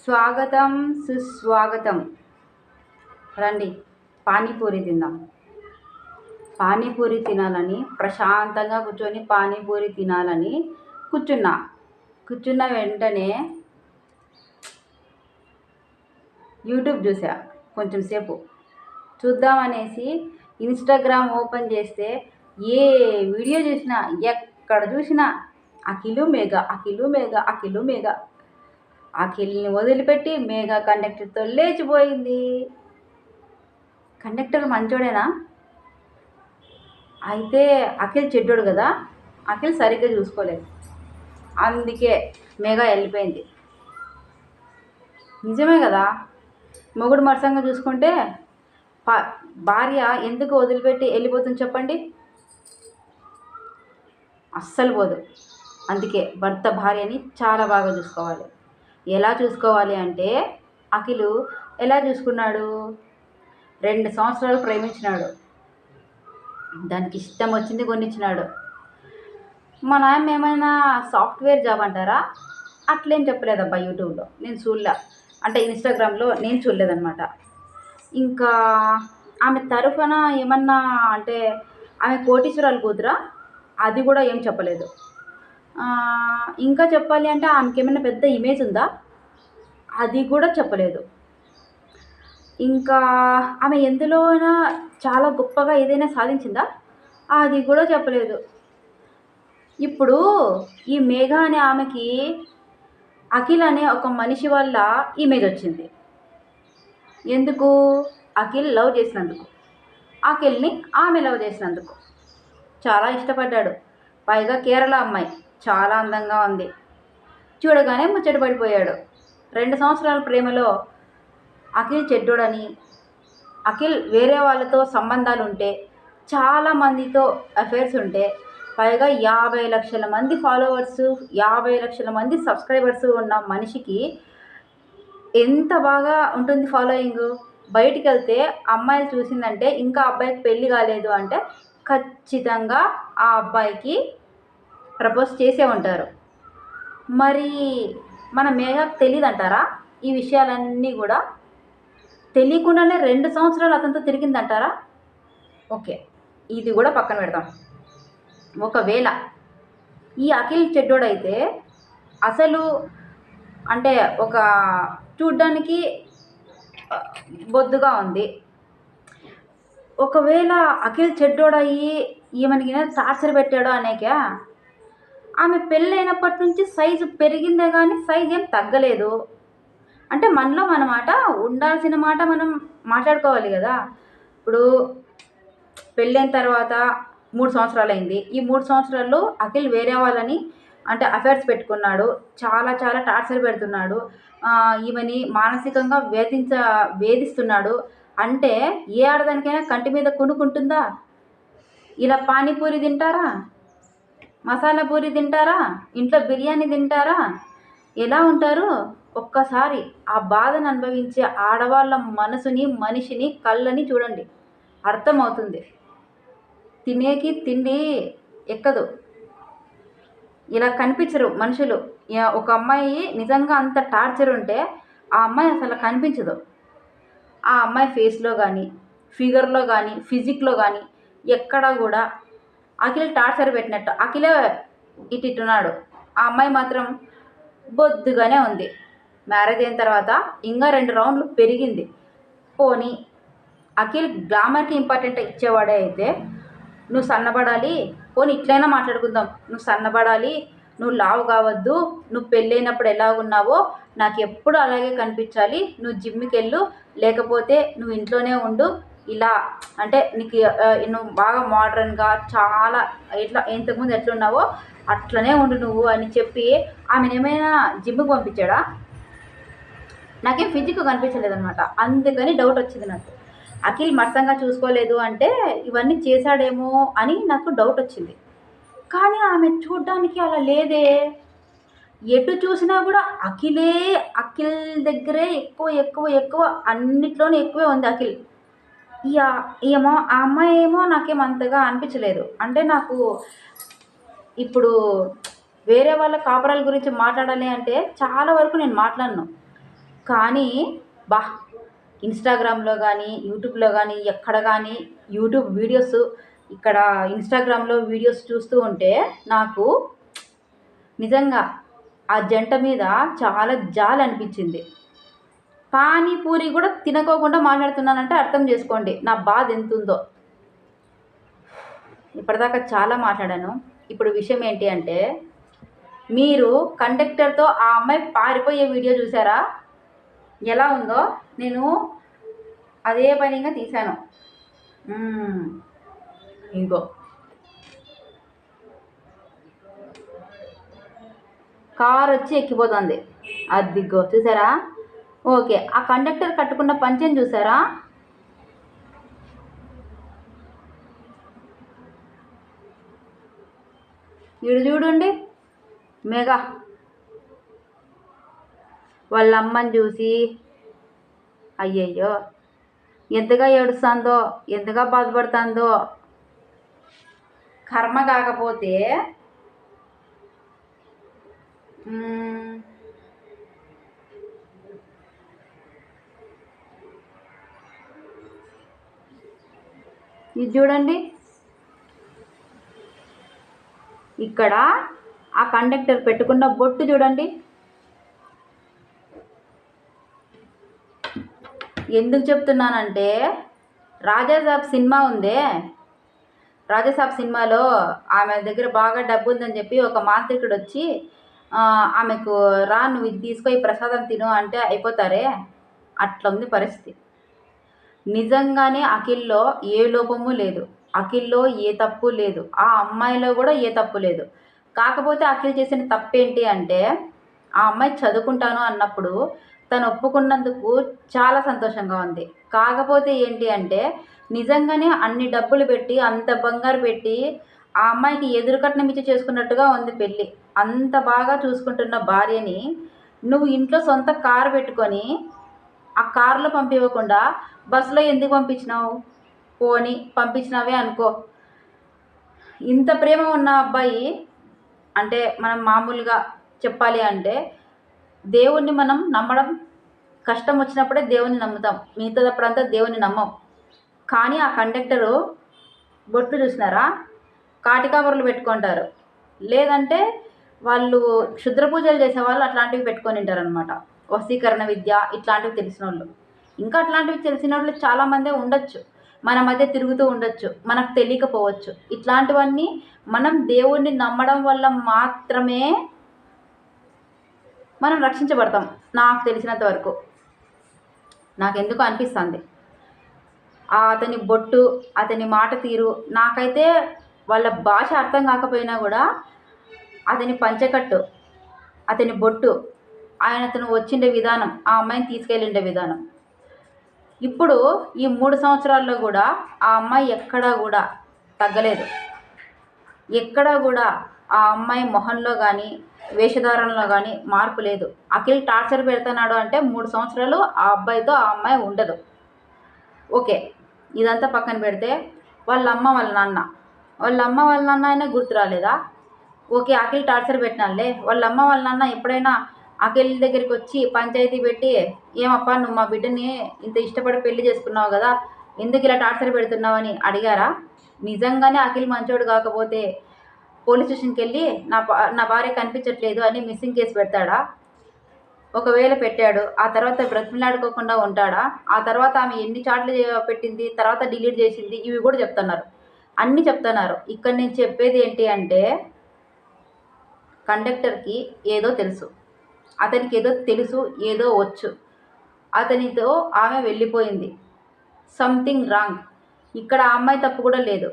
స్వాగతం సుస్వాగతం. రండి, పానీపూరి తిందాం. పానీపూరి తినాలని ప్రశాంతంగా కూర్చొని పానీపూరి తినాలని కూర్చున్న వెంటనే యూట్యూబ్ చూసా. కొంచెం సేపు చూద్దామనేసి ఇన్స్టాగ్రామ్ ఓపెన్ చేస్తే ఏ వీడియో చూసినా, ఎక్కడ చూసినా అఖిలు మేఘ, అఖిలు మేఘ, అఖిలు మేఘ. అఖిల్ని వదిలిపెట్టి మేఘ కండక్టర్తో లేచిపోయింది. కండక్టర్ మంచోడేనా? అయితే అఖిల్ చెడ్డోడు కదా. అఖిల్ సరిగ్గా చూసుకోలేదు, అందుకే మేఘ వెళ్ళిపోయింది. నిజమే కదా. మొగుడు మరసంగా చూసుకుంటే భార్య ఎందుకు వదిలిపెట్టి వెళ్ళిపోతుంది చెప్పండి? అస్సలు పోదు. అందుకే భర్త భార్యని చాలా బాగా చూసుకోవాలి. ఎలా చూసుకోవాలి అంటే, అఖిలు ఎలా చూసుకున్నాడు? 2 సంవత్సరాలు ప్రేమించినాడు, దానికి ఇష్టం వచ్చింది కొనిచ్చినాడు. మా నాన్న ఏమైనా సాఫ్ట్వేర్ జాబ్ అంటారా? అట్లేం చెప్పలేదబ్బా. యూట్యూబ్లో నేను చూడలే, అంటే ఇన్స్టాగ్రామ్లో నేను చూడలేదన్నమాట. ఇంకా ఆమె తరఫున ఏమన్నా అంటే ఆమె కోటీశ్వరాలు కూతురా? అది కూడా ఏం చెప్పలేదు. ఇంకా చెప్పాలి అంటే ఆమెకి ఏమైనా పెద్ద ఇమేజ్ ఉందా? అది కూడా చెప్పలేదు. ఇంకా ఆమె ఎందులోనైనా చాలా గొప్పగా ఏదైనా సాధించిందా? అది కూడా చెప్పలేదు. ఇప్పుడు ఈ మేఘ అనే ఆమెకి అఖిల్ అనే ఒక మనిషి వల్ల ఇమేజ్ వచ్చింది. ఎందుకు? అఖిల్ లవ్ చేసినందుకు, అఖిల్ని ఆమె లవ్ చేసినందుకు. చాలా ఇష్టపడ్డాడు. పైగా కేరళ అమ్మాయి, చాలా అందంగా ఉంది. చూడగానే ముచ్చట పడిపోయాడు. 2 సంవత్సరాల ప్రేమలో అఖిల్ చెడ్డోడని, అఖిల్ వేరే వాళ్ళతో సంబంధాలు ఉంటే, చాలామందితో అఫేర్స్ ఉంటే, పైగా 50 లక్షల మంది ఫాలోవర్సు, 50 లక్షల మంది సబ్స్క్రైబర్స్ ఉన్న మనిషికి ఎంత బాగా ఉంటుంది ఫాలోయింగ్. బయటికి వెళ్తే అమ్మాయిలు చూసిందంటే, ఇంకా అబ్బాయికి పెళ్ళి కాలేదు అంటే ఖచ్చితంగా ఆ అబ్బాయికి ప్రపోజ్ చేసే ఉంటారు. మరి మన మేఘకు తెలియదంటారా ఈ విషయాలన్నీ? కూడా తెలియకుండానే 2 సంవత్సరాలు అతనితో తిరిగిందంటారా? ఓకే, ఇది కూడా పక్కన పెడదాం. ఒకవేళ ఈ అఖిల్ చెడ్డోడైతే, అసలు అంటే ఒక చూడ్డానికి బొద్దుగా ఉంది. ఒకవేళ అఖిల్ చెడ్డోడయ్యి ఈమెకి టార్చర్ పెట్టాడు అనేక, ఆమె పెళ్ళైనప్పటి నుంచి సైజు పెరిగిందే కానీ సైజు ఏం తగ్గలేదు. అంటే మనలో మన మాట ఉండాల్సిన మాట మనం మాట్లాడుకోవాలి కదా. ఇప్పుడు పెళ్ళైన తర్వాత 3 సంవత్సరాలు అయింది. ఈ 3 సంవత్సరాల్లో అఖిల్ వేరే వాళ్ళని అంటే అఫైర్స్ పెట్టుకున్నాడు. చాలా చాలా టార్చర్ పెడుతున్నాడు. ఈమెని మానసికంగా వేధిస్తున్నాడు. అంటే ఏ ఆడదానికైనా కంటి మీద కొనుక్కుంటుందా? ఇలా పానీపూరి తింటారా? మసాలా పూరి తింటారా? ఇంట్లో బిర్యానీ తింటారా? ఎలా ఉంటారు? ఒక్కసారి ఆ బాధను అనుభవించే ఆడవాళ్ళ మనసుని, మనిషిని, కళ్ళని చూడండి, అర్థమవుతుంది. తినేకి తిండి ఎక్కదు. ఇలా కనిపించరు మనుషులు. ఒక అమ్మాయి నిజంగా అంత టార్చర్ ఉంటే ఆ అమ్మాయి అసలు కనిపించదు. ఆ అమ్మాయి ఫేస్లో కానీ, ఫిగర్లో కానీ, ఫిజిక్లో కానీ ఎక్కడా కూడా అఖిల్ టార్చర్ పెట్టినట్టు. అఖిలే ఇటున్నాడు, ఆ అమ్మాయి మాత్రం బొద్దుగానే ఉంది. మ్యారేజ్ అయిన తర్వాత ఇంకా 2 రౌండ్లు పెరిగింది. పోనీ అఖిల్ గ్లామర్కి ఇంపార్టెంట్ ఇచ్చేవాడే అయితే, నువ్వు సన్నబడాలి, పోనీ ఇట్లయినా మాట్లాడుకుందాం, నువ్వు సన్నబడాలి, నువ్వు లావు కావద్దు, నువ్వు పెళ్ళైనప్పుడు ఎలా ఉన్నావో నాకు ఎప్పుడు అలాగే కనిపించాలి, నువ్వు జిమ్కి వెళ్ళు, లేకపోతే నువ్వు ఇంట్లోనే ఉండు, ఇలా అంటే నీకు నువ్వు బాగా మోడ్రన్గా చాలా ఇట్లా ఇంతకుముందు ఎట్లున్నావో అట్లనే ఉండు నువ్వు అని చెప్పి ఆమెను ఏమైనా జిమ్కి పంపించాడా? నాకేం ఫిజిక్ కనిపించలేదన్నమాట. అందుకని డౌట్ వచ్చింది నాకు. అఖిల్ మత్సంగా చూసుకోలేదు అంటే ఇవన్నీ చేశాడేమో అని నాకు డౌట్ వచ్చింది. కానీ ఆమె చూడ్డానికి అలా లేదే. ఎటు చూసినా కూడా అఖిల్ దగ్గరే ఎక్కువ ఎక్కువ ఎక్కువ, అన్నిట్లోనే ఎక్కువే ఉంది అఖిల్. ఏమో ఆ అమ్మాయి ఏమో నాకేం అంతగా అనిపించలేదు. అంటే నాకు ఇప్పుడు వేరే వాళ్ళ కాపురాల గురించి మాట్లాడాలి అంటే చాలా వరకు నేను మాట్లాడను. కానీ బా ఇన్స్టాగ్రామ్లో కానీ యూట్యూబ్లో కానీ ఎక్కడ కానీ యూట్యూబ్ వీడియోస్ ఇక్కడ ఇన్స్టాగ్రామ్లో వీడియోస్ చూస్తూ ఉంటే నాకు నిజంగా ఆ జంట మీద చాలా జాలి అనిపించింది. పానీపూరి కూడా తినకోకుండా మాట్లాడుతున్నానంటే అర్థం చేసుకోండి నా బాధ ఎంత ఉందో. ఇప్పటిదాకా చాలా మాట్లాడాను. ఇప్పుడు విషయం ఏంటి అంటే, మీరు కండక్టర్తో ఆ అమ్మాయి పారిపోయే వీడియో చూసారా ఎలా ఉందో? నేను అదే పనిగా తీశాను. ఇంకో కార్ వచ్చి ఎక్కిపోతుంది. అదిగో చూసారా? ఓకే, ఆ కండక్టర్ కట్టుకున్న పంచెని చూసారా? వీడు చూడండి, మెగా వాళ్ళ అమ్మని చూసి అయ్యయ్యో ఎంతగా ఏడుస్తుందో, ఎంతగా బాధపడుతుందో. కర్మ కాకపోతే ఇది చూడండి, ఇక్కడ ఆ కండక్టర్ పెట్టుకున్న బొట్టు చూడండి. ఎందుకు చెప్తున్నానంటే, రాజాసాబ్ సినిమా ఉందే, రాజాసాబ్ సినిమాలో ఆమె దగ్గర బాగా డబ్బు ఉందని చెప్పి ఒక మాంత్రికుడు వచ్చి ఆమెకు రా నువ్వు ఇది తీసుకొని ప్రసాదం తిను అంటే అయిపోతారే, అట్లా ఉంది పరిస్థితి. నిజంగానే అఖిల్లో ఏ లోపము లేదు, అఖిల్లో ఏ తప్పు లేదు, ఆ అమ్మాయిలో కూడా ఏ తప్పు లేదు. కాకపోతే అఖిల్ చేసిన తప్పేంటి అంటే, ఆ అమ్మాయి చదువుకుంటాను అన్నప్పుడు తను ఒప్పుకున్నందుకు చాలా సంతోషంగా ఉంది. కాకపోతే ఏంటి అంటే, నిజంగానే అన్ని డబ్బులు పెట్టి అంత బంగారు పెట్టి ఆ అమ్మాయికి ఎదురుకట్నం ఇచ్చి చేసుకున్నట్టుగా ఉంది పెళ్ళి. అంత బాగా చూసుకుంటున్న భార్యని నువ్వు ఇంట్లో సొంత కారు పెట్టుకొని ఆ కారులో పంపివ్వకుండా బస్సులో ఎందుకు పంపించినావు? పోనీ పంపించినావే అనుకో. ఇంత ప్రేమ ఉన్న అబ్బాయి అంటే మనం మామూలుగా చెప్పాలి అంటే, దేవుణ్ణి మనం నమ్మడం కష్టం వచ్చినప్పుడే దేవుణ్ణి నమ్ముతాం, మిగతాదప్పుడంతా దేవుణ్ణి నమ్మం. కానీ ఆ కండక్టరు బొట్లు చూసినారా, కాటికాబరులు పెట్టుకుంటారు, లేదంటే వాళ్ళు క్షుద్ర పూజలు చేసేవాళ్ళు అట్లాంటివి పెట్టుకొని ఉంటారనమాట. వశీకరణ విద్య ఇట్లాంటివి తెలిసిన వాళ్ళు, ఇంకా అట్లాంటివి తెలిసిన వాళ్ళు చాలామందే ఉండొచ్చు, మన మధ్య తిరుగుతూ ఉండొచ్చు, మనకు తెలియకపోవచ్చు. ఇట్లాంటివన్నీ మనం దేవుణ్ణి నమ్మడం వల్ల మాత్రమే మనం రక్షించబడతాం. నాకు తెలిసినంత వరకు నాకెందుకు అనిపిస్తుంది అతని బొట్టు, అతని మాట తీరు, నాకైతే వాళ్ళ భాష అర్థం కాకపోయినా కూడా అతని పంచకట్టు, అతని బొట్టు, అతను వచ్చిండే విధానం, ఆ అమ్మాయిని తీసుకెళ్ళిండే విధానం, ఇప్పుడు ఈ 3 సంవత్సరాల్లో కూడా ఆ అమ్మాయి ఎక్కడా కూడా తగ్గలేదు. ఎక్కడా కూడా ఆ అమ్మాయి మొహంలో కానీ వేషధారణలో కానీ మార్పు లేదు. అఖిల్ టార్చర్ పెడుతున్నాడు అంటే 3 సంవత్సరాలు ఆ అబ్బాయితో ఆ అమ్మాయి ఉండదు. ఓకే, ఇదంతా పక్కన పెడితే వాళ్ళ అమ్మ వాళ్ళ నాన్న అయినా గుర్తు రాలేదా? ఓకే, అఖిల్ టార్చర్ పెట్టినాలే, వాళ్ళ అమ్మ వాళ్ళ నాన్న ఎప్పుడైనా అఖిల్ దగ్గరికి వచ్చి పంచాయతీ పెట్టి ఏమప్పా నువ్వు మా బిడ్డని ఇంత ఇష్టపడి పెళ్లి చేసుకున్నావు కదా, ఎందుకు ఇలా టార్చర్ పెడుతున్నావు అని అడిగారా? నిజంగానే అఖిల్ మంచోడు కాకపోతే పోలీస్ స్టేషన్కి వెళ్ళి నా భార్య కనిపించట్లేదు అని మిస్సింగ్ కేసు పెడతాడా? ఒకవేళ పెట్టాడు, ఆ తర్వాత బ్రతిమలాడుకోకుండా ఉంటాడా? ఆ తర్వాత ఆమె ఎన్ని చాట్లు పెట్టింది, తర్వాత డిలీట్ చేసింది, ఇవి కూడా చెప్తున్నారు, అన్నీ చెప్తున్నారు. ఇక్కడ నేను చెప్పేది ఏంటి అంటే, కండక్టర్కి ఏదో తెలుసు, అతనికి ఏదో తెలుసు, ఏదో వచ్చు, అతనితో ఆమె వెళ్ళిపోయింది. Something wrong. ఇక్కడ ఆ అమ్మాయి తప్పు కూడా లేదు.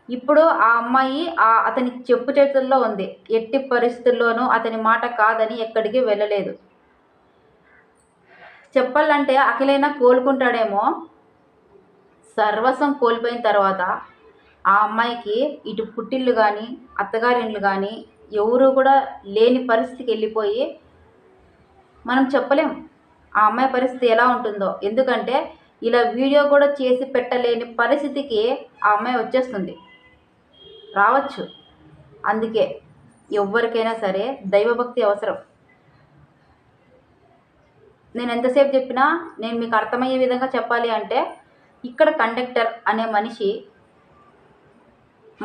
ఇప్పుడు ఆ అమ్మాయి అతని చెప్పు చేతుల్లో ఉంది. ఎట్టి పరిస్థితుల్లోనూ అతని మాట కాదని ఎక్కడికి వెళ్ళలేదు. చెప్పాలంటే అఖిలైనా కోలుకుంటాడేమో. సర్వస్వం కోల్పోయిన తర్వాత ఆ అమ్మాయికి ఇటు పుట్టిల్లు కానీ అత్తగారిండ్లు కానీ ఎవరు కూడా లేని పరిస్థితికి వెళ్ళిపోయి మనం చెప్పలేం ఆ అమ్మాయి పరిస్థితి ఎలా ఉంటుందో. ఎందుకంటే ఇలా వీడియో కూడా చేసి పెట్టలేని పరిస్థితికి ఆ అమ్మాయి వచ్చేస్తుంది, రావచ్చు. అందుకే ఎవరికైనా సరే దైవభక్తి అవసరం. నేను ఎంతసేపు చెప్పినా నేను మీకు అర్థమయ్యే విధంగా చెప్పాలి అంటే, ఇక్కడ కండక్టర్ అనే మనిషి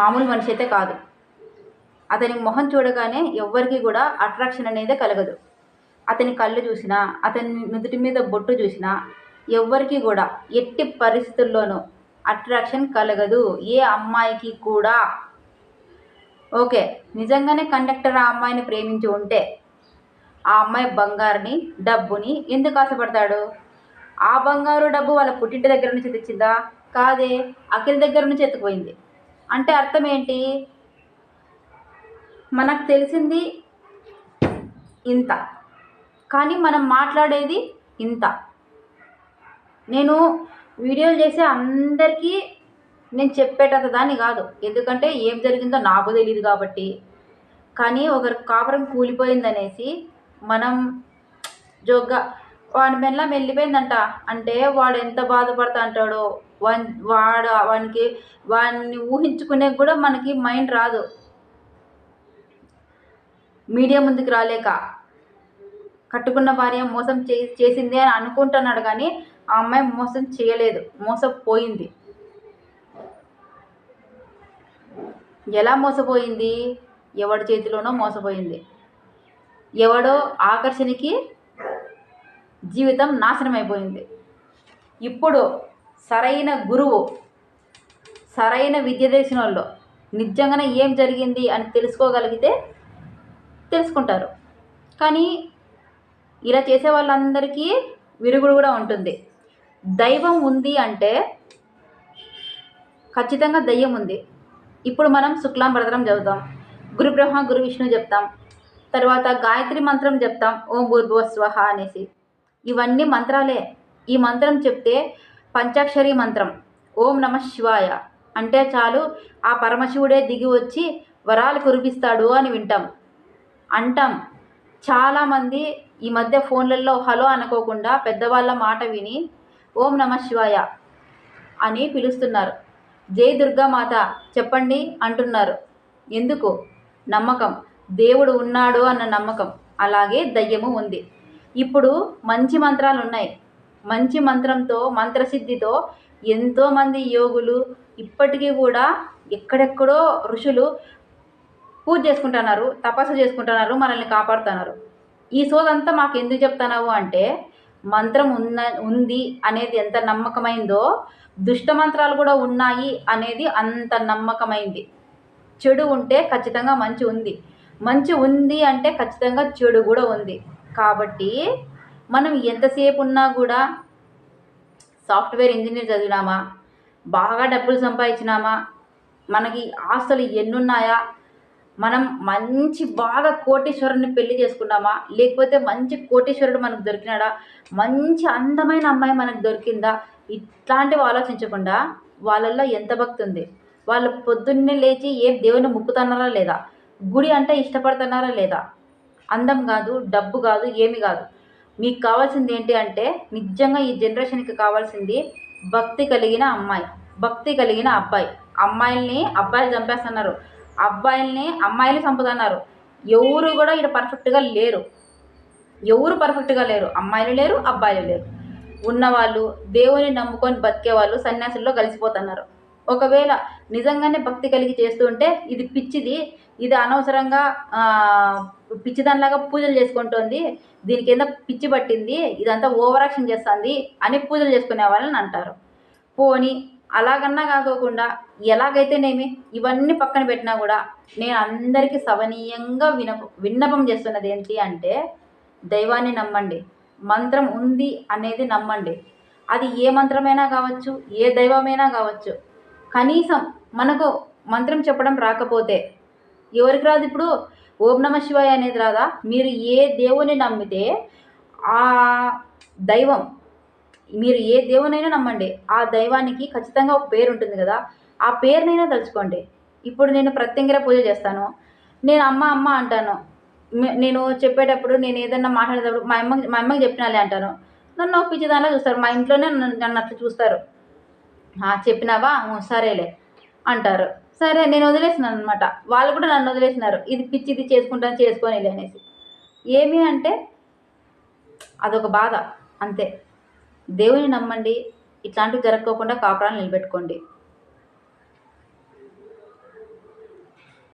మామూలు మనిషి అయితే కాదు. అతని మొహం చూడగానే ఎవ్వరికి కూడా అట్రాక్షన్ అనేది కలగదు. అతని కళ్ళు చూసినా, అతని నుదుటి మీద బొట్టు చూసినా ఎవ్వరికి కూడా ఎట్టి పరిస్థితుల్లోనూ అట్రాక్షన్ కలగదు, ఏ అమ్మాయికి కూడా. ఓకే, నిజంగానే కండక్టర్ ఆ అమ్మాయిని ప్రేమించి ఉంటే ఆ అమ్మాయి బంగారుని, డబ్బుని ఎందుకు ఆశపడతాడు? ఆ బంగారు డబ్బు వాళ్ళ పుట్టింటి దగ్గర నుంచి తెచ్చిందా? కాదే, అఖిల్ దగ్గర నుంచి ఎత్తుకుపోయింది. అంటే అర్థం ఏంటి? మనకు తెలిసింది ఇంత, కానీ మనం మాట్లాడేది ఇంత. నేను వీడియోలు చేసే అందరికీ నేను చెప్పేటంత దాన్ని కాదు, ఎందుకంటే ఏం జరిగిందో నాకు తెలియదు కాబట్టి. కానీ ఒకరి కాపురం కూలిపోయిందనేసి మనం జోగ్గా వాడి మెల్ల వెళ్ళిపోయిందంట అంటే వాడు ఎంత బాధపడతా అంటాడో, వాడిని ఊహించుకునే కూడా మనకి మైండ్ రాదు. మీడియా ముందుకు రాలేక కట్టుకున్న భార్య మోసం చేసింది అని అనుకుంటున్నాడు, కానీ ఆ అమ్మాయి మోసం చేయలేదు, మోసపోయింది. ఎలా మోసపోయింది? ఎవడి చేతిలోనో మోసపోయింది. ఎవడో ఆకర్షణకి జీవితం నాశనం అయిపోయింది. ఇప్పుడు సరైన గురువు, సరైన విద్య తెలిసిన వాళ్ళు నిజంగానే ఏం జరిగింది అని తెలుసుకోగలిగితే తెలుసుకుంటారు. కానీ ఇలా చేసే వాళ్ళందరికీ విరుగుడు కూడా ఉంటుంది. దైవం ఉంది అంటే ఖచ్చితంగా దయ్యం ఉంది. ఇప్పుడు మనం శుక్లాం భరతరం చదువుతాం, గురు బ్రహ్మ గురు విష్ణు చెప్తాం, తర్వాత గాయత్రి మంత్రం చెప్తాం, ఓం భూర్భువ స్వహ అనేసి. ఇవన్నీ మంత్రాలే. ఈ మంత్రం చెప్తే పంచాక్షరి మంత్రం ఓం నమ శివాయ అంటే చాలు, ఆ పరమశివుడే దిగి వచ్చి వరాలు కురిపిస్తాడు అని అంటాం. చాలామంది ఈ మధ్య ఫోన్లలో హలో అనుకోకుండా పెద్దవాళ్ళ మాట విని ఓం నమ శివాయ అని పిలుస్తున్నారు. జై దుర్గామాత చెప్పండి అంటున్నారు. ఎందుకు? నమ్మకం, దేవుడు ఉన్నాడు అన్న నమ్మకం. అలాగే దయ్యము ఉంది. ఇప్పుడు మంచి మంత్రాలు ఉన్నాయి. మంచి మంత్రంతో, మంత్రసిద్ధితో ఎంతోమంది యోగులు ఇప్పటికీ కూడా ఎక్కడెక్కడో ఋషులు పూజ చేసుకుంటున్నారు, తపస్సు చేసుకుంటున్నారు, మనల్ని కాపాడుతున్నారు. ఈ సోదంతా మాకు ఎందుకు చెప్తున్నావు అంటే, మంత్రం ఉంది అనేది ఎంత నమ్మకమైందో దుష్ట మంత్రాలు కూడా ఉన్నాయి అనేది అంత నమ్మకమైంది. చెడు ఉంటే ఖచ్చితంగా మంచి ఉంది, మంచి ఉంది అంటే ఖచ్చితంగా చెడు కూడా ఉంది. కాబట్టి మనం ఎంతసేపు ఉన్నా కూడా సాఫ్ట్వేర్ ఇంజనీర్ చదివినామా, బాగా డబ్బులు సంపాదించినామా, మనకి ఆస్తులు ఎన్నున్నాయా, మనం మంచి బాగా కోటీశ్వరుని పెళ్లి చేసుకున్నామా, లేకపోతే మంచి కోటీశ్వరుడు మనకు దొరికినాడా, మంచి అందమైన అమ్మాయి మనకు దొరికిందా, ఇట్లాంటివి ఆలోచించకుండా వాళ్ళల్లో ఎంత భక్తి ఉంది, వాళ్ళు పొద్దున్నే లేచి ఏ దేవుని మొక్కుతున్నారా లేదా, గుడి అంటే ఇష్టపడుతున్నారా లేదా, అందం కాదు, డబ్బు కాదు, ఏమి కాదు. మీకు కావాల్సింది ఏంటి అంటే, నిజంగా ఈ జనరేషన్కి కావాల్సింది భక్తి కలిగిన అమ్మాయి, భక్తి కలిగిన అబ్బాయి. అమ్మాయిల్ని అబ్బాయిలు చంపేస్తున్నారు, అబ్బాయిల్ని అమ్మాయిలు చంపుతున్నారు. ఎవరు కూడా ఇక్కడ పర్ఫెక్ట్గా లేరు, ఎవరు పర్ఫెక్ట్గా లేరు. అమ్మాయిలు లేరు, అబ్బాయిలు లేరు. ఉన్నవాళ్ళు, దేవుని నమ్ముకొని బతికే వాళ్ళు సన్యాసుల్లో కలిసిపోతున్నారు. ఒకవేళ నిజంగానే భక్తి కలిగి చేస్తూ ఉంటే ఇది పిచ్చిది, ఇది అనవసరంగా పిచ్చిదానిలాగా పూజలు చేసుకుంటుంది, దీని కింద పిచ్చి పట్టింది, ఇదంతా ఓవర్ యాక్షన్ చేస్తుంది అని పూజలు చేసుకునే వాళ్ళని అంటారు. పోనీ అలాగన్నా కాకోకుండా ఎలాగైతేనేమి ఇవన్నీ పక్కన పెట్టినా కూడా నేను అందరికీ సవనీయంగా విన్నపం చేస్తున్నది ఏంటి అంటే, దైవాన్ని నమ్మండి, మంత్రం ఉంది అనేది నమ్మండి. అది ఏ మంత్రమైనా కావచ్చు, ఏ దైవమైనా కావచ్చు. కనీసం మనకు మంత్రం చెప్పడం రాకపోతే ఎవరికి రాదు? ఇప్పుడు ఓం నమ శివాయ అనేది రాదా? మీరు ఏ దేవుని నమ్మితే ఆ దైవం, మీరు ఏ దేవునైనా నమ్మండి, ఆ దైవానికి ఖచ్చితంగా ఒక పేరు ఉంటుంది కదా, ఆ పేరునైనా తలుచుకోండి. ఇప్పుడు నేను ప్రత్యంగిర పూజ చేస్తాను, నేను అమ్మ అమ్మ అంటాను, నేను చెప్పేటప్పుడు నేను ఏదన్నా మాట్లాడేటప్పుడు మా అమ్మకి చెప్పినాలే అంటాను. నన్ను పిచ్చిదానిలా చూస్తారు, మా ఇంట్లోనే నన్ను అట్లా చూస్తారు. చెప్పినావా, సరేలే అంటారు. సరే నేను వదిలేసినాను అనమాట, వాళ్ళు కూడా నన్ను వదిలేసినారు, ఇది పిచ్చి, ఇది చేసుకుంటాను చేసుకోనిలే అనేసి. ఏమి అంటే అదొక బాధ అంతే. దేవుని నమ్మండి. ఇట్లాంటివి జరక్కోకుండా కాపురాలు నిలబెట్టుకోండి.